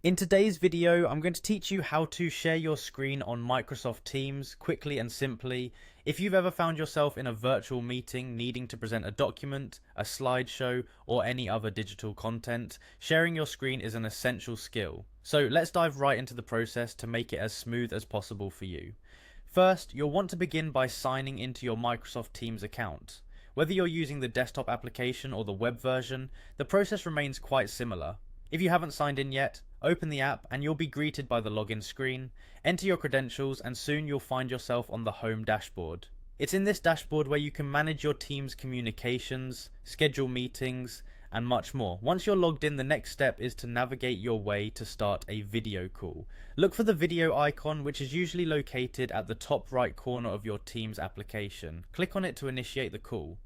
In today's video, I'm going to teach you how to share your screen on Microsoft Teams quickly and simply. If you've ever found yourself in a virtual meeting needing to present a document, a slideshow, or any other digital content, sharing your screen is an essential skill. So let's dive right into the process to make it as smooth as possible for you. First, you'll want to begin by signing into your Microsoft Teams account. Whether you're using the desktop application or the web version, the process remains quite similar. If you haven't signed in yet, open the app and you'll be greeted by the login screen. Enter your credentials and soon you'll find yourself on the home dashboard. It's in this dashboard where you can manage your team's communications, schedule meetings, and much more. Once you're logged in, the next step is to navigate your way to start a video call. Look for the video icon, which is usually located at the top right corner of your Teams application. Click on it to initiate the call.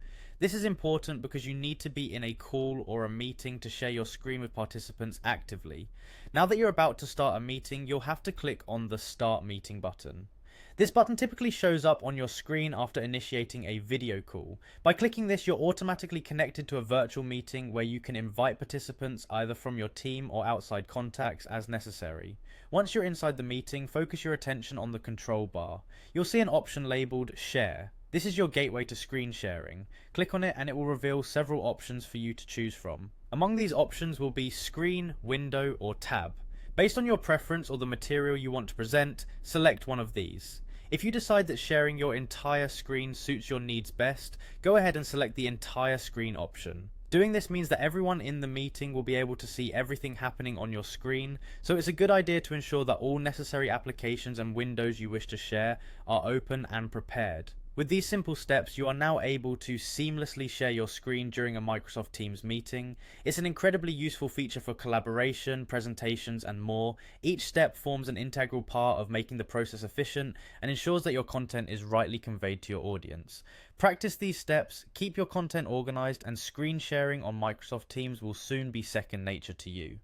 This is important because you need to be in a call or a meeting to share your screen with participants actively. Now that you're about to start a meeting, you'll have to click on the Start Meeting button. This button typically shows up on your screen after initiating a video call. By clicking this, you're automatically connected to a virtual meeting where you can invite participants either from your team or outside contacts as necessary. Once you're inside the meeting, focus your attention on the control bar. You'll see an option labeled Share. This is your gateway to screen sharing. Click on it and it will reveal several options for you to choose from. Among these options will be Screen, Window, or Tab. Based on your preference or the material you want to present, select one of these. If you decide that sharing your entire screen suits your needs best, go ahead and select the entire screen option. Doing this means that everyone in the meeting will be able to see everything happening on your screen, so it's a good idea to ensure that all necessary applications and windows you wish to share are open and prepared. With these simple steps, you are now able to seamlessly share your screen during a Microsoft Teams meeting. It's an incredibly useful feature for collaboration, presentations, and more. Each step forms an integral part of making the process efficient and ensures that your content is rightly conveyed to your audience. Practice these steps, keep your content organized, and screen sharing on Microsoft Teams will soon be second nature to you.